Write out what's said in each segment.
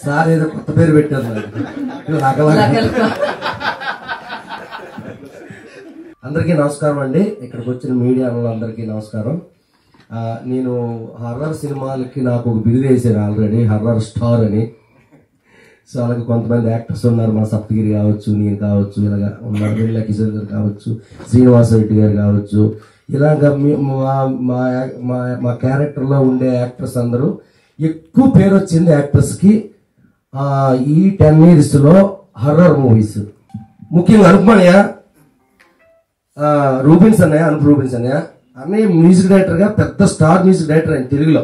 Sir ఏదో కొత్త పేరు పెట్టారు అందరికీ నమస్కారం అండి. ఇక్కడికి వచ్చిన మీడియా అందరికీ నమస్కారం. నేను హర్రర్ సినిమాలకి నాకు ఒక బిరుదు వేసాను ఆల్రెడీ, హర్రర్ స్టార్ అని. సో అలాగే కొంతమంది యాక్టర్స్ ఉన్నారు, మా సప్తగిరి కావచ్చు, నేను కావచ్చు, ఇలాగా ఉన్నారు, వీళ్ళ కిషోర్ గారు కావచ్చు, శ్రీనివాస రెడ్డి గారు కావచ్చు, ఇలాగా మా క్యారెక్టర్లో ఉండే యాక్టర్స్ అందరూ ఎక్కువ పేరు వచ్చింది యాక్టర్స్కి ఈ 10 yearsలో హర్రర్ మూవీస్. ముఖ్యంగా అనుపమయ్య, రూబిన్స్ అన్నయ్య, అనుప్ రూబిన్స్ అన్నయ్య మ్యూజిక్ డైరెక్టర్గా పెద్ద స్టార్ మ్యూజిక్ డైరెక్టర్ ఆయన తెలుగులో.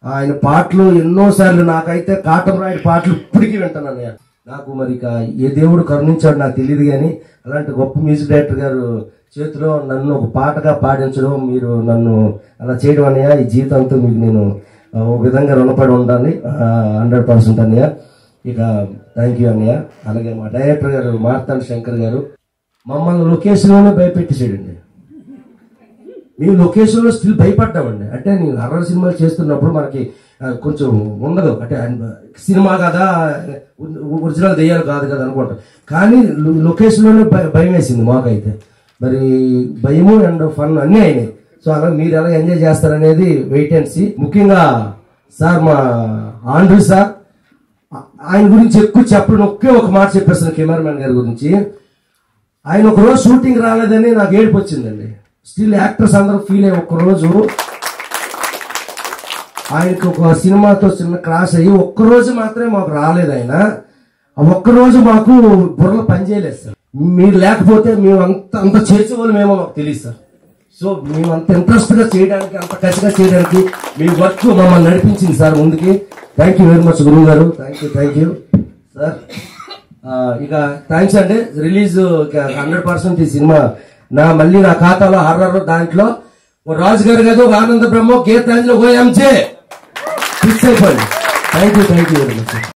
ఆయన పాటలు ఎన్నోసార్లు, నాకైతే కాటమరాయుడు పాటలు ఇప్పటికీ వింటాను అన్నయ్య. నాకు మరి ఏ దేవుడు కరుణించాడు నాకు తెలియదు, కానీ అలాంటి గొప్ప మ్యూజిక్ డైరెక్టర్ గారు చేతిలో నన్ను ఒక పాటగా పాడించడం, మీరు నన్ను అలా చేయడం అన్నయ్య, ఈ జీవితంతో మీకు నేను ఒక విధంగా రుణపడి ఉండాలి 100% అన్నయ్య. ఇక థ్యాంక్ యూ అన్నయ్య. అలాగే మా డైరెక్టర్ గారు మార్తాండ శంకర్ గారు మమ్మల్ని లొకేషన్లోనే భయపెట్టేసాడండి. మేము లొకేషన్లో స్టిల్ భయపడ్డామండి. అంటే నేను హర్రర్ సినిమాలు చేస్తున్నప్పుడు మనకి కొంచెం ఉండదు, అంటే సినిమా కదా, ఒరిజినల్ దెయ్యాలు కాదు కదా అనుకుంటాం. కానీ లొకేషన్లోనే భయం వేసింది మాకైతే. మరి భయము అండ్ ఫన్ అన్నీ అయినాయి. సో అలా మీరు ఎలా ఎంజాయ్ చేస్తారనేది వెయిట్ అండ్ సీ. ముఖ్యంగా సార్, మా ఆండ్రూ సార్, ఆయన గురించి ఎక్కువ చెప్పడం ఒకే ఒక మాట చెప్పేస్తాను కెమెరామెన్ గారి గురించి. ఆయన ఒకరోజు షూటింగ్ రాలేదని నాకు ఏడుపు వచ్చిందండి. స్టిల్ యాక్టర్స్ అందరూ ఫీల్ అయ్యి ఒక్కరోజు ఆయనకు ఒక సినిమాతో చిన్న క్రాష్ అయ్యి ఒక్కరోజు మాత్రమే మాకు రాలేదు ఆయన. ఆ ఒక్కరోజు మాకు బుర్రలో పనిచేయలేదు సార్. మీరు లేకపోతే మేము అంత చేసేవాళ్ళమేమో మాకు తెలియదు సార్. సో మేము అంత ఇంట్రెస్ట్గా చేయడానికి, అంత కసిగా చేయడానికి మీ వర్క్ మమ్మల్ని నడిపించింది సార్ ముందుకి. థ్యాంక్ యూ వెరీ మచ్ గురువు గారు. Thank you sir. ఇక థ్యాంక్స్ అండి. రిలీజ్ 100% ఈ సినిమా మళ్ళీ నా ఖాతాలో హర్రర్ దాంట్లో రాజు గారు కదా, ఒక ఆనంద బ్రహ్మ, గీతాంజలి, ఓఎంజే ఫిక్స్ అయిపోయింది. Thank you very much.